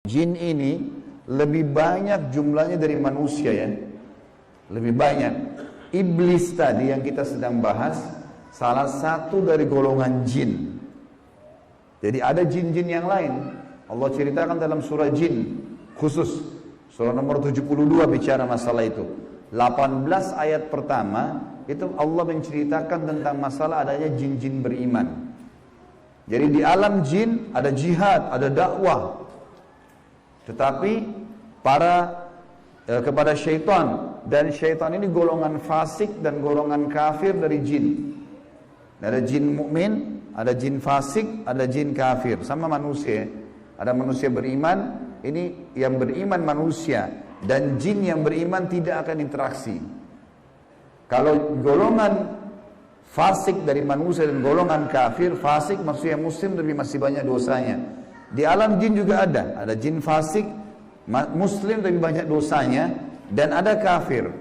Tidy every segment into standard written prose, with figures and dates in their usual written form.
Jin ini lebih banyak jumlahnya dari manusia ya. Lebih banyak. Iblis tadi yang kita sedang bahas salah satu dari golongan jin. Jadi ada jin-jin yang lain. Allah ceritakan dalam surah Jin khusus. Surah nomor 72 bicara masalah itu. 18 ayat pertama itu Allah menceritakan tentang masalah adanya jin-jin beriman. Jadi di alam jin ada jihad, ada dakwah. Tetapi kepada syaitan, dan syaitan ini golongan fasik dan golongan kafir dari jin. Ada jin mukmin, ada jin fasik, ada jin kafir, sama manusia. Ada manusia beriman, ini yang beriman manusia, dan jin yang beriman tidak akan interaksi. Kalau golongan fasik dari manusia dan golongan kafir, fasik maksudnya muslim tapi masih banyak dosanya. Di alam jin juga ada jin fasik, muslim tapi banyak dosanya, dan ada kafir.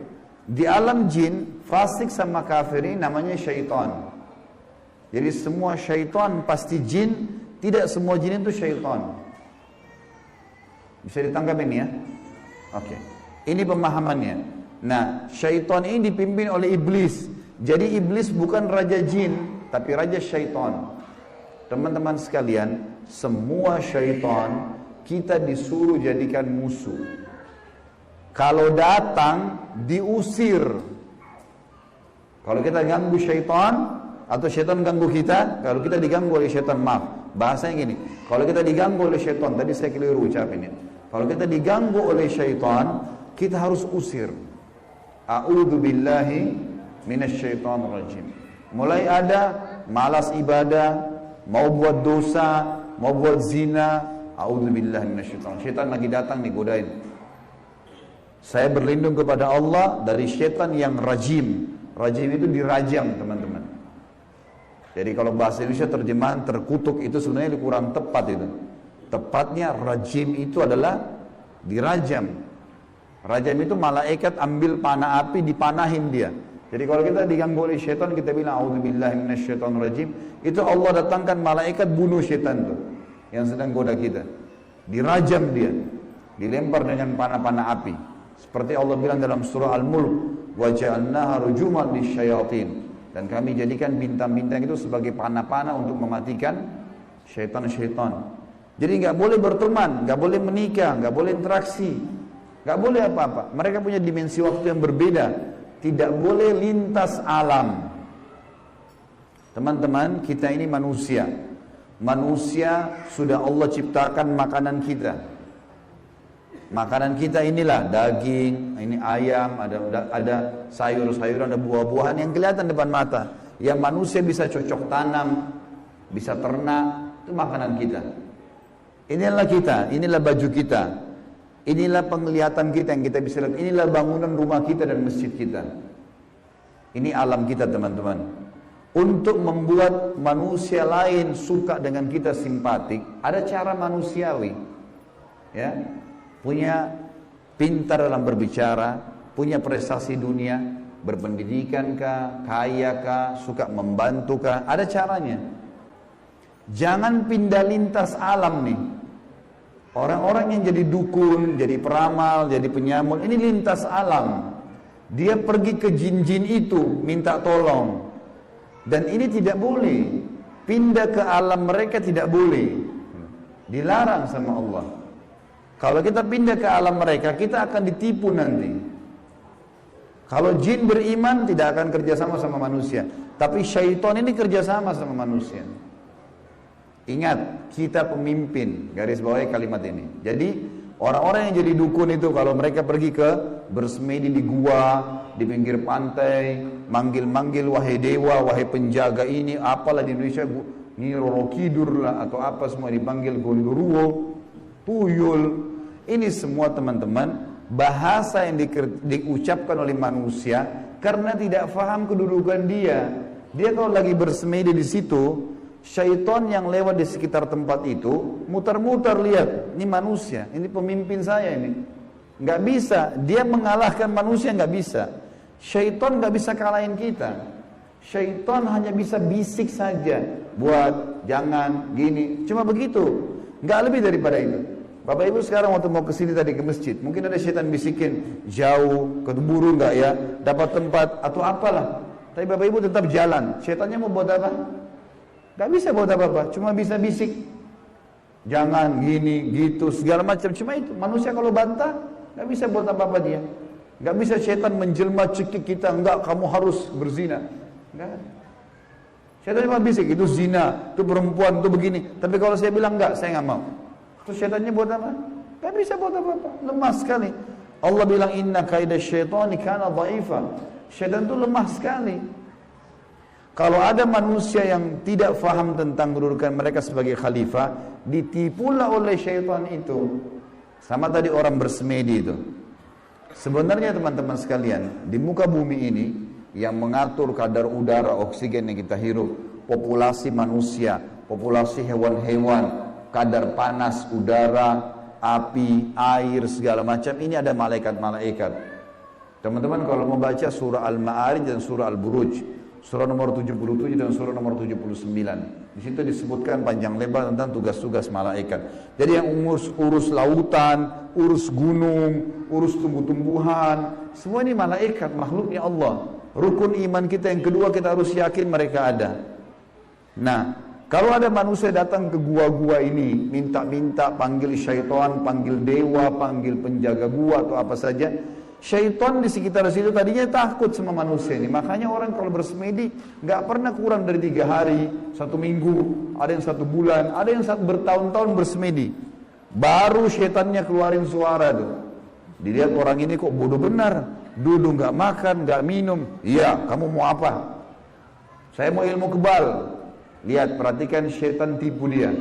Di alam jin, fasik sama kafir ini namanya syaitan. Jadi semua syaitan pasti jin, tidak semua jin itu syaitan. Bisa ditangkap ini ya? Oke. Ini pemahamannya. Nah, syaitan ini dipimpin oleh iblis. Jadi iblis bukan raja jin, tapi raja syaitan. Teman-teman sekalian, semua syaitan kita disuruh jadikan musuh. Kalau datang, diusir. Kalau kita ganggu syaitan, atau syaitan ganggu kita, kalau kita diganggu oleh syaitan, maaf, bahasanya gini, kalau kita diganggu oleh syaitan, tadi saya keliru ucapinnya. Kalau kita diganggu oleh syaitan, kita harus usir. A'udzu billahi minasyaitonir rajim. Mulai ada malas ibadah, mau buat dosa, mau buat zina, a'udzubillahi minasyaitonir. Syaitan lagi datang nih godain. Saya berlindung kepada Allah dari syaitan yang rajim. Rajim itu dirajam, teman-teman. Jadi kalau bahasa Indonesia terjemahan terkutuk itu sebenarnya kurang tepat itu. Tepatnya rajim itu adalah dirajam. Rajam itu malaikat ambil panah api dipanahin dia. Jadi kalau kita diganggu oleh syaitan, kita bilang a'udzubillahi minasyaitonir rajim, itu Allah datangkan malaikat bunuh syaitan itu yang sedang goda kita. Dirajam dia, dilempar dengan panah-panah api. Seperti Allah bilang dalam surah Al-Mulk, wa ja'alnaha rujuman lisyayatin. Dan kami jadikan bintang-bintang itu sebagai panah-panah untuk mematikan syaitan-syaitan. Jadi nggak boleh berteman, nggak boleh menikah, nggak boleh interaksi, nggak boleh apa-apa. Mereka punya dimensi waktu yang berbeda. Tidak boleh lintas alam. Teman-teman, kita ini manusia. Manusia sudah Allah ciptakan makanan kita. Makanan kita inilah daging, ini ayam, ada sayur-sayuran, ada buah-buahan yang kelihatan depan mata. Yang manusia bisa cocok tanam, bisa ternak, itu makanan kita. Inilah kita, inilah baju kita. Inilah penglihatan kita yang kita bisa lihat. Inilah bangunan rumah kita dan masjid kita. Ini alam kita, teman-teman. Untuk membuat manusia lain suka dengan kita, simpatik, ada cara manusiawi. Ya, punya pintar dalam berbicara, punya prestasi dunia, berpendidikan kah, kaya kah, suka membantu kah, ada caranya. Jangan pindah lintas alam nih. Orang-orang yang jadi dukun, jadi peramal, jadi penyamun, ini lintas alam. Dia pergi ke jin-jin itu, minta tolong. Dan ini tidak boleh. Pindah ke alam mereka tidak boleh. Dilarang sama Allah. Kalau kita pindah ke alam mereka, kita akan ditipu nanti. Kalau jin beriman, tidak akan kerjasama sama manusia. Tapi syaitan ini kerjasama sama manusia. Ingat, kita pemimpin, garis bawahi kalimat ini. Jadi, orang-orang yang jadi dukun itu, kalau mereka pergi ke bersemedi di gua, di pinggir pantai, manggil-manggil, wahai dewa, wahai penjaga ini, apalah di Indonesia, ini Roro Kidur lah, atau apa semua dipanggil, Gondoruo, tuyul. Ini semua, teman-teman, bahasa yang diucapkan oleh manusia, karena tidak faham kedudukan dia. Dia kalau lagi bersemedi di situ, syaitan yang lewat di sekitar tempat itu muter-muter lihat, ini manusia, ini pemimpin saya ini. Nggak bisa, dia mengalahkan manusia nggak bisa. Syaitan nggak bisa kalahin kita. Syaitan hanya bisa bisik saja, buat, jangan, gini, cuma begitu, nggak lebih daripada itu. Bapak Ibu sekarang waktu mau kesini tadi ke masjid, mungkin ada setan bisikin, jauh, keburu nggak ya, dapat tempat atau apalah. Tapi Bapak Ibu tetap jalan. Setannya mau buat apa? Gak bisa buat apa-apa, cuma bisa bisik. Jangan gini, gitu, segala macam. Cuma itu, manusia kalau bantah, gak bisa buat apa-apa dia. Gak bisa setan menjelma cekik kita, enggak, kamu harus berzina. Enggak. Setan cuma bisik, itu zina, itu perempuan, itu begini. Tapi kalau saya bilang enggak, saya nggak mau. Terus setannya buat apa? Gak bisa buat apa-apa, lemah sekali. Allah bilang inna kaidah syaitani kana dha'ifa. Syaitan itu lemah sekali. Kalau ada manusia yang tidak faham tentang kedudukan mereka sebagai khalifah, ditipulah oleh syaitan itu. Sama tadi orang bersemedi itu. Sebenarnya teman-teman sekalian, di muka bumi ini yang mengatur kadar udara, oksigen yang kita hirup, populasi manusia, populasi hewan-hewan, kadar panas, udara, api, air, segala macam, ini ada malaikat-malaikat. Teman-teman kalau mau baca surah Al-Ma'arij dan surah Al-Buruj, surah nomor 77 dan surah nomor 79, di situ disebutkan panjang lebar tentang tugas-tugas malaikat. Jadi yang urus lautan, urus gunung, urus tumbuh-tumbuhan, semua ini malaikat, makhluknya Allah. Rukun iman kita yang kedua, kita harus yakin mereka ada. Nah, kalau ada manusia datang ke gua-gua ini, minta-minta, panggil syaitan, panggil dewa, panggil penjaga gua atau apa saja, syaitan di sekitar situ tadinya takut sama manusia ini. Makanya orang kalau bersemedi nggak pernah kurang dari 3 hari, 1 minggu, ada yang 1 bulan, ada yang bertahun-tahun bersemedi. Baru syaitannya keluarin suara tuh. Dilihat orang ini kok bodoh benar, duduk nggak makan, nggak minum. Iya, kamu mau apa? Saya mau ilmu kebal. Lihat, perhatikan syaitan tipu dia.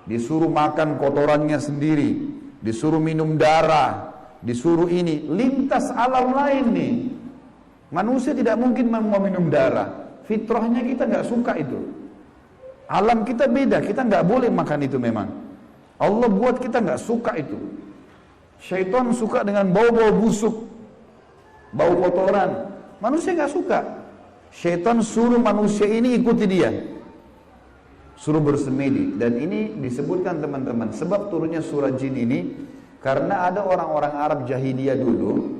Disuruh makan kotorannya sendiri, disuruh minum darah, disuruh ini, lintas alam lain nih. Manusia tidak mungkin mau minum darah. Fitrahnya kita nggak suka itu. Alam kita beda, kita nggak boleh makan itu memang. Allah buat kita nggak suka itu. Syaitan suka dengan bau-bau busuk, bau kotoran. Manusia nggak suka. Syaitan suruh manusia ini ikuti dia, suruh bersemedi. Dan ini disebutkan teman-teman, sebab turunnya surah jin ini karena ada orang-orang Arab jahiliyah dulu.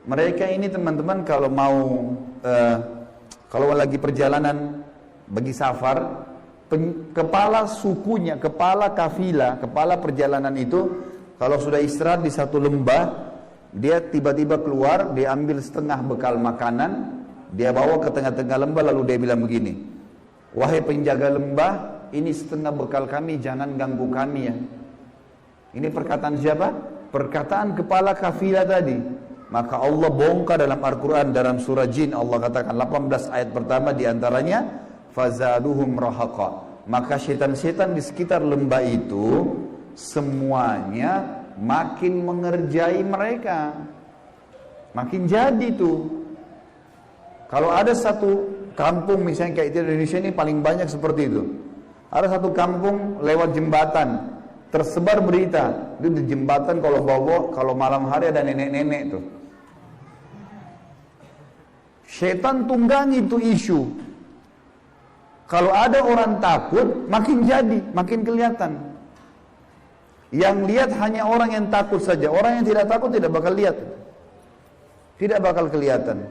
Mereka ini teman-teman kalau mau kalau lagi perjalanan bagi safar, kepala sukunya, kepala kafilah, kepala perjalanan itu kalau sudah istirahat di satu lembah, dia tiba-tiba keluar, dia ambil setengah bekal makanan, dia bawa ke tengah-tengah lembah, lalu dia bilang begini, wahai penjaga lembah, ini setengah bekal kami, jangan ganggu kami ya. Ini perkataan siapa? Perkataan kepala kafilah tadi. Maka Allah bongkar dalam Al-Quran, dalam surah Jin, Allah katakan 18 ayat pertama diantaranya, fazaduhum rahaqa. Maka setan-setan di sekitar lembah itu semuanya makin mengerjai mereka, makin jadi tuh. Kalau ada satu kampung misalnya kayak di Indonesia ini paling banyak seperti itu. Ada satu kampung lewat jembatan, tersebar berita, itu di jembatan kalau malam hari ada nenek-nenek tuh. Setan tunggangi itu isu. Kalau ada orang takut, makin jadi, makin kelihatan. Yang lihat hanya orang yang takut saja. Orang yang tidak takut tidak bakal lihat. Tidak bakal kelihatan.